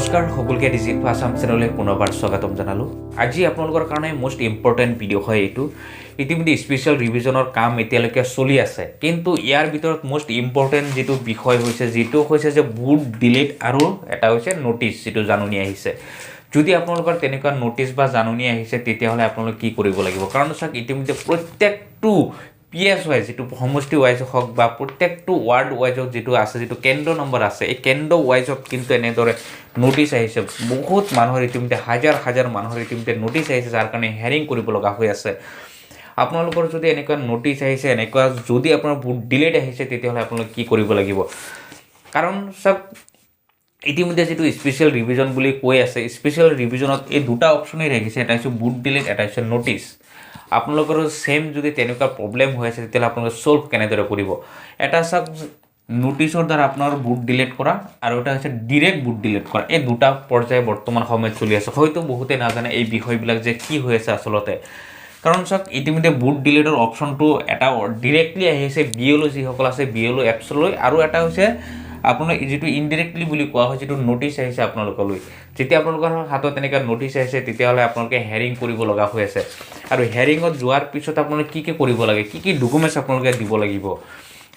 নমস্কাৰ সকলোকে ডিজিট আসাম চেনেললৈ পুনৰবাৰ স্বাগতম জনালোঁ। আজি আপোনালোকৰ কাৰণে মোষ্ট ইম্পৰ্টেণ্ট ভিডিঅ' হয় এইটো। ইতিমধ্যে স্পেচিয়েল ৰিভিজনৰ কাম এতিয়ালৈকে চলি আছে, কিন্তু ইয়াৰ ভিতৰত মোষ্ট ইম্পৰ্টেণ্ট যিটো বিষয় হৈছে যে বুট ডিলিট আৰু এটা হৈছে নটিচ, যিটো জাননী আহিছে। যদি আপোনালোকৰ তেনেকুৱা নটিচ বা জাননী আহিছে তেতিয়াহ'লে আপোনালোকে কি কৰিব লাগিব? কাৰণ চাওক, ইতিমধ্যে প্ৰত্যেকটো PS ৱাইজ, যিটো সমষ্টি ৱাইজ হওক বা প্ৰত্যেকটো ৱাৰ্ড ৱাইজত যিটো আছে, যিটো কেন্দ্ৰ নম্বৰ আছে, এই কেন্দ্ৰ ৱাইজত কিন্তু এনেদৰে নটিচ আহিছে। বহুত মানুহৰ ইতিমধ্যে হাজাৰ মানুহৰ ইতিমধ্যে নটিচ আহিছে, যাৰ কাৰণে হেয়াৰিং কৰিব লগা হৈ আছে। আপোনালোকৰ যদি এনেকুৱা নটিচ আহিছে, এনেকুৱা যদি আপোনাৰ বুট ডিলিট আহিছে, তেতিয়াহ'লে আপোনালোকে কি কৰিব লাগিব? কাৰণ চাওক, ইতিমধ্যে যিটো স্পেচিয়েল ৰিভিজন বুলি কৈ আছে, স্পেচিয়েল ৰিভিজনত এই দুটা অপশ্যনেই ৰাখিছে, এটা হৈছে বুট ডিলিট, এটা হৈছে নটিচ। আপোনালোকৰ সেম যদি তেনেকুৱা প্ৰব্লেম হৈ আছে, তেতিয়াহ'লে আপোনালোকে ছল্ভ কেনেদৰে কৰিব? এটা চাওক, নটিচৰ দ্বাৰা আপোনাৰ বুট ডিলিট কৰা আৰু এটা হৈছে ডিৰেক্ট বুট ডিলিট কৰা। এই দুটা পৰ্যায় বৰ্তমান সময়ত চলি আছে। হয়তো বহুতে নাজানে এই বিষয়বিলাক যে কি হৈ আছে আচলতে। কাৰণ চাওক, ইতিমধ্যে বুট ডিলিটৰ অপশ্যনটো এটা ডিৰেক্টলি আহিছে BLO যিসকল আছে BLO এপছলৈ, আৰু এটা হৈছে আপোনাৰ যিটো ইনডিৰেক্টলি বুলি কোৱা হয়, যিটো নটিচ আহিছে আপোনালোকলৈ। যেতিয়া আপোনালোকৰ হাতত এনেকুৱা নটিচ আহিছে, তেতিয়াহ'লে আপোনালোকে হেয়াৰিং কৰিব লগা হৈ আছে। আৰু হেয়াৰিঙত যোৱাৰ পিছত আপোনালোকে কি কৰিব লাগে, কি ডকুমেণ্টছ আপোনালোকে দিব লাগিব।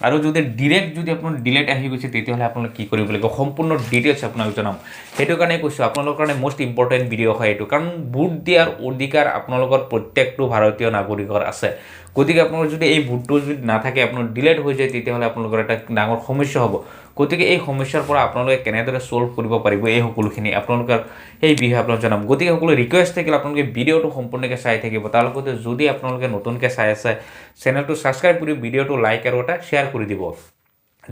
আৰু যদি ডিৰেক্ট যদি আপোনাৰ ডিলিট আহি গৈছে, তেতিয়াহ'লে আপোনালোকে কি কৰিব লাগিব, সম্পূৰ্ণ ডিটেইলছ আপোনাক জনাম। সেইটো কাৰণে কৈছোঁ, আপোনালোকৰ কাৰণে মোষ্ট ইম্পৰ্টেণ্ট ভিডিঅ' হয় এইটো। কাৰণ ভোট দিয়াৰ অধিকাৰ আপোনালোকৰ প্ৰত্যেকটো ভাৰতীয় নাগৰিকৰ আছে। গতিকে আপোনালোকৰ যদি এই ভোটটো যদি নাথাকে, আপোনাৰ ডিলিট হৈ যায়, তেতিয়াহ'লে আপোনালোকৰ এটা ডাঙৰ সমস্যা হ'ব। গতিকে এই সমস্যাৰ পৰা আপোনালোকে কেনেদৰে ছল্ভ কৰিব পাৰিব, এই সকলোখিনি আপোনালোকৰ সেই বিষয়ে আপোনাক জনাম। গতিকে সকলো ৰিকুৱেষ্ট থাকিলে আপোনালোকে ভিডিঅ'টো সম্পূৰ্ণকৈ চাই থাকিব। তাৰ লগতে যদি আপোনালোকে নতুনকৈ চাই আছে, চেনেলটো ছাবস্ক্ৰাইব কৰি ভিডিঅ'টো লাইক আৰু এটা শ্বেয়াৰ কৰি দিব,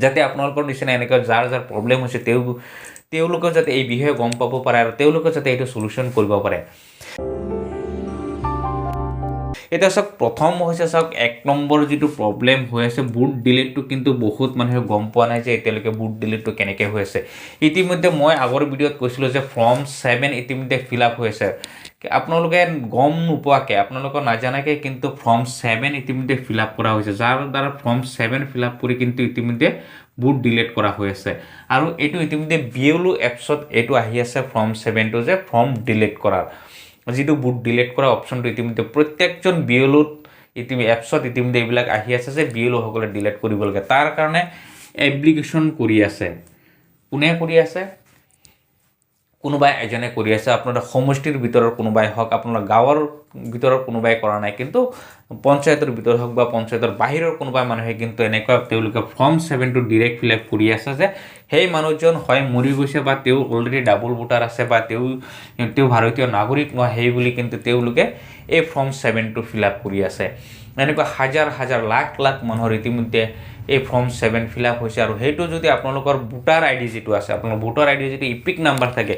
যাতে আপোনালোকৰ নিচিনা এনেকুৱা যাৰ প্ৰব্লেম হৈছে তেওঁলোকেও যাতে এই বিষয়ে গম পাব পাৰে আৰু তেওঁলোকে যাতে এইটো চলিউশ্যন কৰিব পাৰে। এতিয়া চাওক, প্ৰথম হৈছে চাওক, 1 নম্বৰ যিটো প্ৰব্লেম হৈ আছে বুট ডিলিটটো, কিন্তু বহুত মানুহে গম পোৱা নাই যে এতিয়ালৈকে বুট ডিলিটটো কেনেকৈ হৈ আছে। ইতিমধ্যে মই আগৰ ভিডিঅ'ত কৈছিলোঁ যে ফৰ্ম 7 ইতিমধ্যে ফিল আপ হৈ আছে। আপোনালোকে গম নোপোৱাকৈ, আপোনালোকৰ নাজানাকৈ কিন্তু ফৰ্ম 7 ইতিমধ্যে ফিল আপ কৰা হৈছে, যাৰ দ্বাৰা ফৰ্ম 7 ফিল আপ কৰি কিন্তু ইতিমধ্যে বুট ডিলিট কৰা হৈ আছে। আৰু এইটো ইতিমধ্যে BLO এপছত এইটো আহি আছে ফৰ্ম 7টো, যে ফৰ্ম ডিলিট কৰাৰ যিটো বুট ডিলিট কৰা অপশ্যনটো ইতিমধ্যে প্ৰত্যেকজন BLOত এপছত ইতিমধ্যে এইবিলাক আহি আছে যে BLO সকলে ডিলিট কৰিব লাগে। তাৰ কাৰণে এপ্লিকেশ্যন কৰি আছে। কোনে কৰি আছে? কোনোবাই এজনে কৰি আছে। আপোনাৰ সমষ্টিৰ ভিতৰৰ কোনোবাই হওক, আপোনাৰ গাঁৱৰ ভিতৰৰ কোনোবাই কৰা নাই, কিন্তু পঞ্চায়তৰ ভিতৰত হওক বা পঞ্চায়তৰ বাহিৰৰ কোনোবা মানুহে কিন্তু এনেকুৱা তেওঁলোকে ফৰ্ম 7টো ডিৰেক্ট ফিল আপ কৰি আছে যে সেই মানুহজন হয় মৰি গৈছে, বা তেওঁ অলৰেডি ডাবল ভোটাৰ আছে, বা তেওঁ ভাৰতীয় নাগৰিক নহয়, সেই বুলি কিন্তু তেওঁলোকে এই ফৰ্ম 7টো ফিল আপ কৰি আছে। এনেকুৱা হাজাৰ লাখ মানুহৰ ইতিমধ্যে এই ফৰ্ম 7 ফিল আপ হৈছে। আৰু সেইটো যদি আপোনালোকৰ ভোটাৰ ID যিটো আছে, আপোনাৰ ভোটাৰ ID যিটো ইপিক নাম্বাৰ থাকে,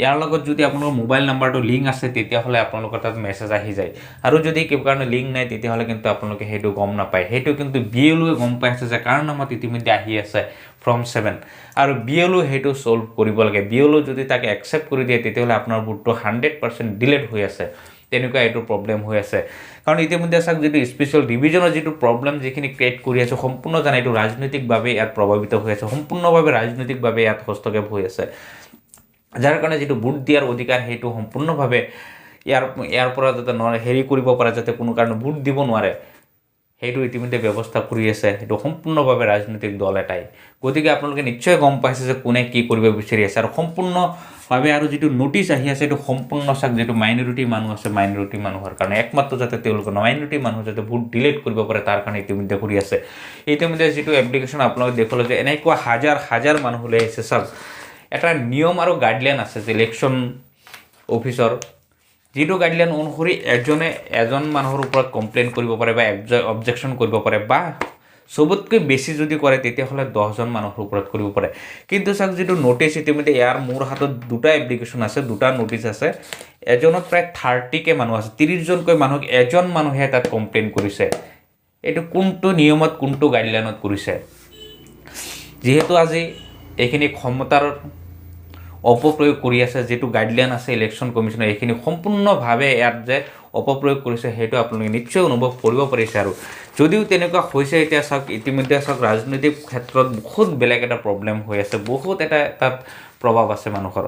ইয়াৰ লগত যদি আপোনালোকৰ মোবাইল নাম্বাৰটো লিংক আছে, তেতিয়াহ'লে আপোনালোকৰ তাত মেছেজ আহি যায়। আৰু যদি কিবা কাৰণে লিংক নাই, তেতিয়াহ'লে কিন্তু আপোনালোকে সেইটো গম নাপায়। সেইটো কিন্তু BLOৱে গম পাই আছে যে কাৰ নামত ইতিমধ্যে আহি আছে ফৰ্ম 7, আৰু BLO সেইটো ছল্ভ কৰিব লাগে। BLO যদি তাকে একচেপ্ট কৰি দিয়ে, তেতিয়াহ'লে আপোনাৰ ভোটটো 100% ডিলিট হৈ আছে। তেনেকুৱা এইটো প্ৰব্লেম হৈ আছে। কাৰণ ইতিমধ্যে চাওক, যিটো স্পেচিয়েল ৰিভিজনৰ যিটো প্ৰব্লেম যিখিনি ক্ৰিয়েট কৰি আছে, সম্পূৰ্ণ জানে এইটো ৰাজনৈতিকভাৱে ইয়াত প্ৰভাৱিত হৈ আছে, সম্পূৰ্ণভাৱে ৰাজনৈতিকভাৱে ইয়াত হস্তক্ষেপ হৈ আছে। যাৰ কাৰণে যিটো ভোট দিয়াৰ অধিকাৰ, সেইটো সম্পূৰ্ণভাৱে ইয়াৰ পৰা যাতে হেৰি কৰিব পাৰে, যাতে কোনো কাৰণে ভোট দিব নোৱাৰে, সেইটো ইতিমধ্যে ব্যৱস্থা কৰি আছে। সেইটো সম্পূৰ্ণভাৱে ৰাজনৈতিক দল এটাই। গতিকে আপোনালোকে নিশ্চয় গম পাইছে যে কোনে কি কৰিব বিচাৰি আছে। আৰু সম্পূৰ্ণভাৱে আৰু যিটো নটিচ আহি আছে, এইটো সম্পূৰ্ণ চাওক, যিটো মাইনৰিটি মানুহ আছে, মাইনৰিটি মানুহৰ কাৰণে একমাত্ৰ, যাতে তেওঁলোকৰ মাইনৰিটি মানুহ যাতে ভোট ডিলিট কৰিব পাৰে, তাৰ কাৰণে ইতিমধ্যে কৰি আছে। ইতিমধ্যে যিটো এপ্লিকেশ্যন আপোনালোকে দেখিলে যে এনেকুৱা হাজাৰ মানুহ লৈ আহিছে। চাওক, এটা নিয়ম আৰু গাইডলাইন আছে যে ইলেকশ্যন অফিচৰ, যিটো গাইডলাইন অনুসৰি এজন মানুহৰ ওপৰত কমপ্লেইন কৰিব পাৰে বা অবজেকশ্যন কৰিব পাৰে, বা চবতকৈ বেছি যদি কৰে তেতিয়াহ'লে 10জন মানুহৰ ওপৰত কৰিব পাৰে। কিন্তু চাওক, যিটো নটিচ ইতিমধ্যে মোৰ হাতত দুটা এপ্লিকেশ্যন আছে, দুটা নটিচ আছে। এজনত প্ৰায় 30কে মানুহ আছে, 30জনকৈ মানুহক এজন মানুহে তাত কমপ্লেইন কৰিছে। এইটো কোনটো নিয়মত, কোনটো গাইডলাইনত কৰিছে? যিহেতু আজি এইখিনি ক্ষমতাৰ অপপ্ৰয়োগ কৰি আছে, যিটো গাইডলাইন আছে ইলেকশ্যন কমিশ্যনৰ, এইখিনি সম্পূৰ্ণভাৱে ইয়াত যে অপপ্ৰয়োগ কৰিছে, সেইটো আপোনালোকে নিশ্চয় অনুভৱ কৰিব পাৰিছে। আৰু যদিও তেনেকুৱা হৈছে, এতিয়া চাওক, ইতিমধ্যে চাওক, ৰাজনৈতিক ক্ষেত্ৰত বহুত বেলেগ এটা প্ৰব্লেম হৈ আছে, বহুত এটা তাত প্ৰভাৱ আছে মানুহৰ।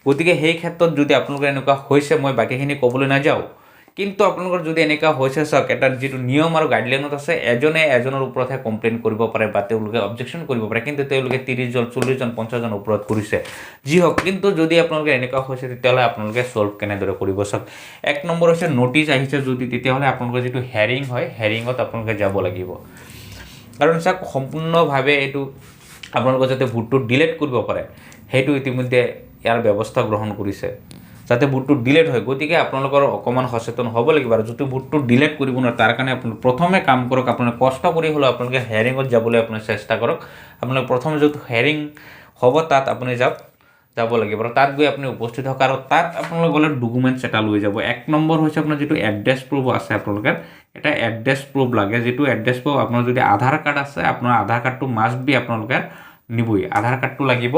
গতিকে সেই ক্ষেত্ৰত যদি আপোনালোকৰ এনেকুৱা হৈছে মই বাকীখিনি ক'বলৈ নাযাওঁ কিন্তু আপোনালোকৰ যদি এনেকুৱা হৈছে চাওক এটা যিটো নিয়ম আৰু গাইডলাইনত আছে এজনে এজনৰ ওপৰতহে কমপ্লেইন কৰিব পাৰে বা তেওঁলোকে অবজেকশ্যন কৰিব পাৰে কিন্তু তেওঁলোকে 30 জন 40 জন 50 জন ওপৰত কৰিছে যি হওক কিন্তু যদি আপোনালোকে এনেকুৱা হৈছে তেতিয়াহ'লে আপোনালোকে সলভ কেনেদৰে কৰিব চাওক এক নম্বৰ হৈছে নোটিছ আহিছে যদি তেতিয়াহ'লে আপোনালোকৰ যিটো হেয়াৰিং হয় হেয়াৰিঙত আপোনালোকে যাব লাগিব কাৰণ চাওক সম্পূৰ্ণভাৱে এইটো আপোনালোকে যাতে ভোটটো ডিলিট কৰিব পাৰে সেইটো ইতিমধ্যে ইয়াৰ ব্যৱস্থা গ্ৰহণ কৰিছে যাতে ভোটটো ডিলিট হয় গতিকে আপোনালোকৰ অকমান সচেতন হ'ব লাগিব আৰু যদি ভোটটো ডিলিট কৰিব নোৱাৰে তাৰ কাৰণে আপুনি প্ৰথমে কাম কৰক আপোনালোকে কষ্ট কৰি হ'লেও আপোনালোকে হেয়াৰিঙত যাবলৈ আপুনি চেষ্টা কৰক আপোনালোকে প্ৰথমে যদি হেয়াৰিং হ'ব তাত আপুনি যাব লাগিব আৰু তাত গৈ আপুনি উপস্থিত হওক আৰু তাত আপোনালোকে গ'লে ডকুমেণ্টছ এটা লৈ যাব এক নম্বৰ হৈছে আপোনাৰ যিটো এড্ৰেছ প্ৰুফ আছে আপোনালোকৰ এটা এড্ৰেছ প্ৰুফ লাগে যিটো এড্ৰেছ প্ৰুফ আপোনাৰ যদি আধাৰ কাৰ্ড আছে আপোনাৰ আধাৰ কাৰ্ডটো মাষ্ট বি আপোনালোকে নিবই আধাৰ কাৰ্ডটো লাগিব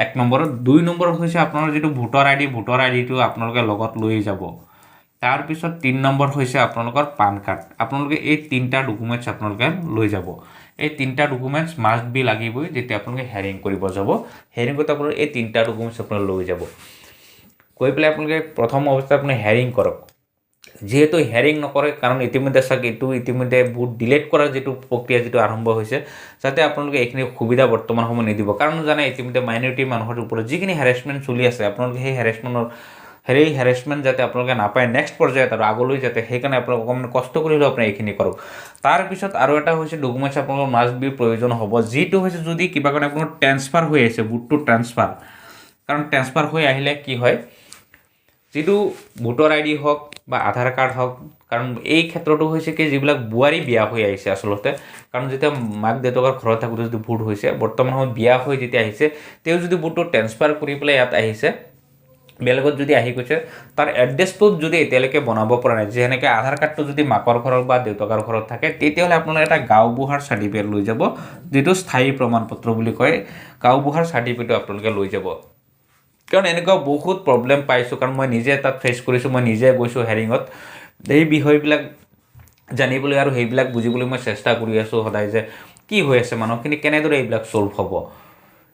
এক নম্বৰত দুই নম্বৰত হৈছে আপোনাৰ যিটো ভোটাৰ আইডিটো আপোনালোকে লগত লৈ যাব তাৰপিছত 3 নম্বৰ হৈছে আপোনালোকৰ পান কাৰ্ড আপোনালোকে এই তিনিটা ডকুমেণ্টছ আপোনালোকে লৈ যাব এই তিনিটা ডকুমেণ্টছ মাষ্ট বি লাগিবই যেতিয়া আপোনালোকে হেয়াৰিং কৰিব যাব হেয়াৰিঙত আপোনালোকে এই তিনিটা ডকুমেণ্টছ আপোনালোকে লৈ যাব কৈ পেলাই আপোনালোকে প্ৰথম অৱস্থাত আপুনি হেয়াৰিং কৰক যেহেতু হেয়াৰিং নকৰে কাৰণ ইতিমধ্যে চাওক এইটো ইতিমধ্যে ভোট ডিলিট কৰাৰ যিটো প্ৰক্ৰিয়া যিটো আৰম্ভ হৈছে যাতে আপোনালোকে এইখিনি সুবিধা বৰ্তমান সময় নিদিব কাৰণ জানে ইতিমধ্যে মাইনৰিটি মানুহৰ ওপৰত যিখিনি হেৰাসমেণ্ট চলি আছে আপোনালোকে সেই হেৰাসমেণ্ট যাতে আপোনালোকে নাপায় নেক্সট পৰ্যায়ত আৰু আগলৈ যাতে সেইকাৰণে আপোনালোকে অকণমান কষ্ট কৰি হ'লেও আপুনি এইখিনি কৰক তাৰপিছত আৰু এটা হৈছে ডকুমেণ্টছ আপোনালোকৰ মাষ্ট বি প্ৰয়োজন হ'ব যিটো হৈছে যদি কিবা কাৰণে আপোনাৰ ট্ৰেন্সফাৰ হৈ আছে ভোটটো ট্ৰেন্সফাৰ কাৰণ ট্ৰেন্সফাৰ হৈ আহিলে কি হয় যিটো ভোটাৰ আইডি হওক বা আধাৰ কাৰ্ড হওক কাৰণ এই ক্ষেত্ৰটো হৈছে কি যিবিলাক বোৱাৰী বিয়া হৈ আহিছে আচলতে কাৰণ যেতিয়া মাক দেউতাকৰ ঘৰত থাকোঁতে যদি ভোট হৈছে বৰ্তমান সময়ত বিয়া হৈ যেতিয়া আহিছে তেওঁ যদি ভোটটো ট্ৰেন্সফাৰ কৰি পেলাই ইয়াত আহিছে বেলেগত যদি আহি গৈছে তাৰ এড্ৰেছ প্ৰুফ যদি এতিয়ালৈকে বনাব পৰা নাই যেনেকৈ আধাৰ কাৰ্ডটো যদি মাকৰ ঘৰত বা দেউতাকৰ ঘৰত থাকে তেতিয়াহ'লে আপোনালোকে এটা গাঁওবুঢ়াৰ চাৰ্টিফিকেট লৈ যাব যিটো স্থায়ী প্ৰমাণপত্ৰ বুলি কয় গাঁওবুঢ়াৰ চাৰ্টিফিকেটটো আপোনালোকে লৈ যাব কাৰণ এনেকুৱা বহুত প্ৰব্লেম পাইছোঁ কাৰণ মই নিজে তাত ফেচ কৰিছোঁ মই নিজে গৈছোঁ হেয়াৰিঙত এই বিষয়বিলাক জানিবলৈ আৰু সেইবিলাক বুজিবলৈ মই চেষ্টা কৰি আছোঁ সদায় যে কি হৈ আছে মানুহখিনি কেনেদৰে এইবিলাক ছল্ভ হ'ব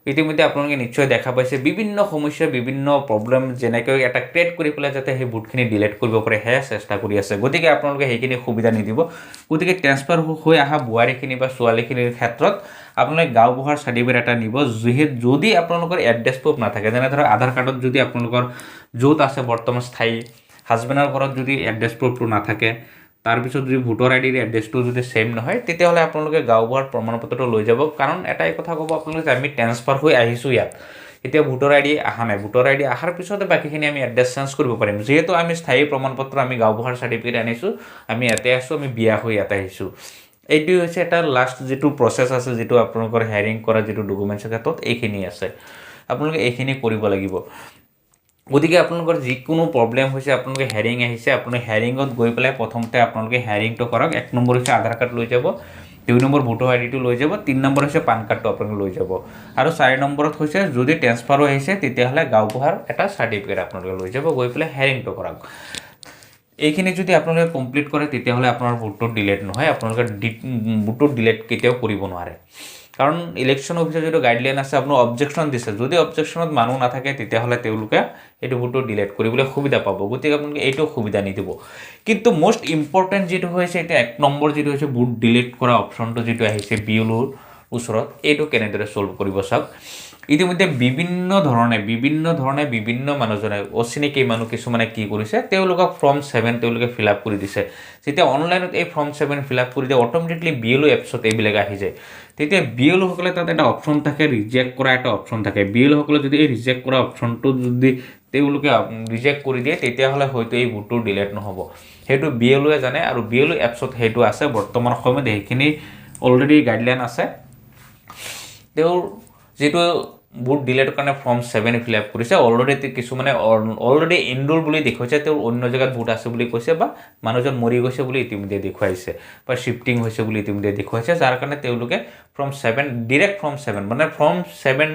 ইতিমধ্যে আপোনালোকে নিশ্চয় দেখা পাইছে বিভিন্ন সমস্যা বিভিন্ন প্ৰব্লেম যেনেকৈ এটা ক্ৰিয়েট কৰি পেলাই যাতে সেই ভোটখিনি ডিলিট কৰিব পাৰে সেয়া চেষ্টা কৰি আছে গতিকে আপোনালোকে সেইখিনি সুবিধা নিদিব গতিকে ট্ৰেন্সফাৰ হৈ অহা বোৱাৰীখিনি বা ছোৱালীখিনিৰ ক্ষেত্ৰত আপোনালোকে গাঁওবুঢ়াৰ চাৰ্টিফিকেট এটা নিব যদি আপোনালোকৰ এড্ৰেছ প্ৰুফ নাথাকে যেনে ধৰক আধাৰ কাৰ্ডত যদি আপোনালোকৰ য'ত আছে বৰ্তমান স্থায়ী হাজবেণ্ডৰ ঘৰত যদি এড্ৰেছ প্ৰুফটো নাথাকে তাৰপিছত যদি ভোটাৰ আইডিৰ এড্ৰেছটো যদি ছেম নহয় তেতিয়াহ'লে আপোনালোকে গাঁওবুঢ়াৰ প্ৰমাণপত্ৰটো লৈ যাব কাৰণ এটাই কথা ক'ব আপোনালোকে আমি ট্ৰেন্সফাৰ হৈ আহিছোঁ ইয়াত এতিয়া ভোটাৰ আইডি অহা নাই ভোটাৰ আইডি অহাৰ পিছতে বাকীখিনি আমি এড্ৰেছ চেঞ্জ কৰিব পাৰিম যিহেতু আমি স্থায়ী প্ৰমাণপত্ৰ আমি গাঁওবুঢ়াৰ চাৰ্টিফিকেট আনিছোঁ আমি ইয়াতে আছোঁ আমি বিয়া হৈ ইয়াতে আহিছোঁ এইটোৱে হৈছে এটা লাষ্ট যিটো প্ৰচেছ আছে যিটো আপোনালোকৰ হেয়াৰিং কৰা যিটো ডকুমেণ্টছৰ ক্ষেত্ৰত এইখিনি আছে আপোনালোকে এইখিনি কৰিব লাগিব গতিকে আপোনালোকৰ যিকোনো প্ৰব্লেম হৈছে আপোনালোকে হেয়াৰিং আহিছে আপুনি হেয়াৰিঙত গৈ পেলাই প্ৰথমতে আপোনালোকে হেয়াৰিংটো কৰক এক নম্বৰ হৈছে আধাৰ কাৰ্ড লৈ যাব দুই নম্বৰ ভোটাৰ আইডিটো লৈ যাব 3 নম্বৰ হৈছে পান কাৰ্ডটো আপোনালোকে লৈ যাব আৰু 4 নম্বৰত হৈছে যদি ট্ৰেন্সফাৰ হৈ আহিছে তেতিয়াহ'লে গাঁওবুঢ়াৰ এটা চাৰ্টিফিকেট আপোনালোকে লৈ যাব গৈ পেলাই হেয়াৰিংটো কৰক এইখিনি যদি আপোনালোকে কমপ্লিট কৰে তেতিয়াহ'লে আপোনাৰ ভোটটো ডিলিট নহয় আপোনালোকে ভোটটো ডিলিট কেতিয়াও কৰিব নোৱাৰে কাৰণ ইলেকশ্যন অফিচৰ যিটো গাইডলাইন আছে আপোনাৰ অবজেকশ্যন দিছে যদি অবজেকশ্যনত মানুহ নাথাকে তেতিয়াহ'লে তেওঁলোকে এইটো ভোটটো ডিলিট কৰিবলৈ সুবিধা পাব গতিকে আপোনালোকে এইটো সুবিধা নিদিব কিন্তু মষ্ট ইম্পৰ্টেণ্ট যিটো হৈছে এতিয়া 1 নম্বৰ যিটো হৈছে ভোট ডিলিট কৰা অপশ্যনটো যিটো আহিছে বিএলঅ'ৰ ওচৰত এইটো কেনেদৰে ছল্ভ কৰিব চাওক ইতিমধ্যে বিভিন্ন ধৰণে বিভিন্ন মানুহজনে অচিনাকি মানুহ কিছুমানে কি কৰিছে তেওঁলোকক ফৰ্ম 7 তেওঁলোকে ফিল আপ কৰি দিছে যেতিয়া অনলাইনত এই ফৰ্ম 7 ফিল আপ কৰি দিয়ে অট'মেটিকলি বিএলঅ' এপছত এইবিলাক আহি যায় তেতিয়া বিএলঅ'সকলে তাত এটা অপশ্যন থাকে ৰিজেক্ট কৰা এটা অপশ্যন থাকে বিএলঅ'সকলে যদি এই ৰিজেক্ট কৰা অপশ্যনটো যদি তেওঁলোকে ৰিজেক্ট কৰি দিয়ে তেতিয়াহ'লে হয়তো এই ভোটটো ডিলিট নহ'ব সেইটো বিএলঅ'য়ে জানে আৰু বিএলঅ' এপছত সেইটো আছে বৰ্তমান সময়ত সেইখিনি অলৰেডি গাইডলাইন আছে তেওঁৰ যিটো ভোট ডিলিটৰ কাৰণে ফৰ্ম 7 ফিল আপ কৰিছে অলৰেডি কিছুমানে অলৰেডি ইনৰোল বুলি দেখুৱাইছে তেওঁৰ অন্য জেগাত ভোট আছে বুলি কৈছে বা মানুহজন মৰি গৈছে বুলি ইতিমধ্যে দেখুৱাইছে বা শিফটিং হৈছে বুলি ইতিমধ্যে দেখুৱাইছে যাৰ কাৰণে তেওঁলোকে ফৰ্ম 7 ডিৰেক্ট ফৰ্ম 7 মানে ফৰ্ম 7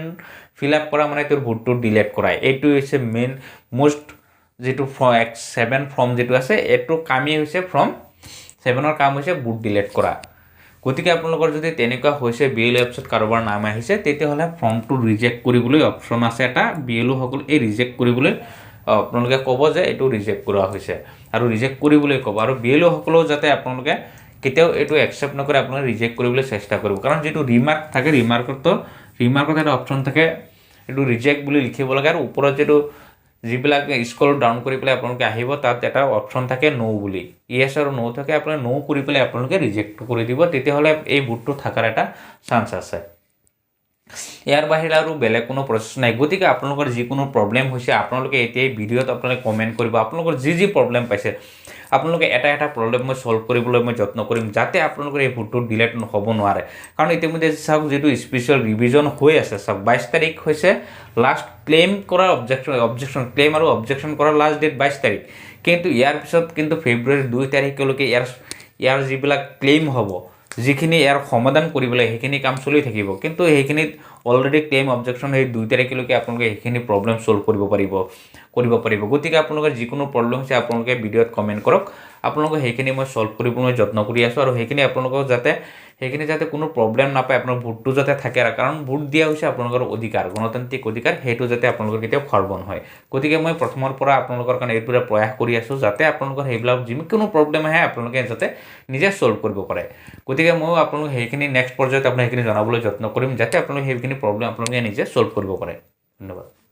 ফিল আপ কৰা মানে তেওঁৰ ভোটটো ডিলিট কৰায় এইটো হৈছে মেইন মোষ্ট যিটো 7 ফৰ্ম যিটো আছে এইটো কামেই হৈছে ফৰ্ম 7ৰ কাম হৈছে ভোট ডিলিট কৰা গতিকে আপোনালোকৰ যদি তেনেকুৱা হৈছে BLO এপছত কাৰোবাৰ নাম আহিছে তেতিয়াহ'লে ফৰ্মটো ৰিজেক্ট কৰিবলৈ অপশ্যন আছে এটা BLO সকল এই ৰিজেক্ট কৰিবলৈ আপোনালোকে ক'ব যে এইটো ৰিজেক্ট কৰা হৈছে আৰু ৰিজেক্ট কৰিবলৈ ক'ব আৰু BLO সকলেও যাতে আপোনালোকে কেতিয়াও এইটো একচেপ্ট নকৰে আপোনালোকে ৰিজেক্ট কৰিবলৈ চেষ্টা কৰিব কাৰণ যেটো ৰিমাৰ্ক থাকে ৰিমাৰ্কত এটা অপশ্যন থাকে এইটো ৰিজেক্ট বুলি লিখিব লাগে আৰু ওপৰত যেটো যিবিলাক স্ক্ৰল ডাউন কৰি পেলাই আপোনালোকে আহিব তাত এটা অপশ্যন থাকে নো বুলি ইয়েস আৰু নো থাকে আপোনালোকে নো কৰি পেলাই আপোনালোকে ৰিজেক্ট কৰি দিব তেতিয়াহ'লে এই ভুলটো থাকাৰ এটা চান্স আছে ইয়াৰ বাহিৰে আৰু বেলেগ কোনো প্ৰচেছ নাই গতিকে আপোনালোকৰ যিকোনো প্ৰব্লেম হৈছে আপোনালোকে এতিয়াই ভিডিঅ'ত আপোনালোকে কমেন্ট কৰিব আপোনালোকৰ যি প্ৰব্লেম পাইছে আপোনালোকে এটা প্ৰব্লেম মই সলভ কৰিবলৈ মই যত্ন কৰিম যাতে আপোনালোকৰ এই ভুলটো ডিলিট হ'ব নোৱাৰে কাৰণ ইতিমধ্যে চাওক যেটো স্পেশাল ৰিভিজন হৈ আছে চাওক 22 তাৰিখ হৈছে লাষ্ট ক্লেম কৰা অবজেকশন ক্লেম আৰু অবজেকশন কৰা লাষ্ট ডেট 22 তাৰিখ কিন্তু ইয়াৰ পিছত কিন্তু ফেব্ৰুৱাৰী 2 তাৰিখলৈকে ইয়াৰ যিবিলাক ক্লেম হ'ব যিখিনি ইয়াৰ সমাধান কৰিবলৈ হেখিনি কাম চলি থাকিব কিন্তু হেখিনিত অলৰেডি ক্লেম অবজেকশন এই 2 তাৰিখলৈকে আপোনালোকে হেখিনি প্ৰব্লেম সলভ কৰিব পাৰিব গতিকে আপোনালোকৰ যিকোনো প্ৰব্লেম আছে আপোনালোকে ভিডিঅ'ত কমেন্ট কৰক আপোনালোকে হেখিনি মই সলভ কৰিবলৈ যত্ন কৰি আছো আৰু হেখিনি আপোনালোকক যাতে কোনো প্ৰব্লেম নাপায় আপোনাৰ ভোটটো যাতে থাকে কাৰণ ভোট দিয়া হৈছে আপোনালোকৰ অধিকাৰ গণতান্ত্ৰিক অধিকাৰ হেতু যাতে আপোনালোকৰ কেতিয়াও খৰবন হয় গতিকে মই প্ৰথমৰ পৰা আপোনালোকৰ কাৰণে এইটোৰে প্ৰয়াস কৰি আছো যাতে আপোনালোকৰ হেবিলাক যিকোনো প্ৰব্লেম আহে আপোনালোকে যাতে নিজে সলভ কৰিব পাৰে গতিকে মই আপোনালোক হেখিনি নেক্সট পৰ্যায়ত আপোনাক হেখিনি জনাবলৈ যত্ন কৰিম যাতে আপোনালোকে হেখিনি প্ৰব্লেম আপোনালোকে নিজে সলভ কৰিব পাৰে ধন্যবাদ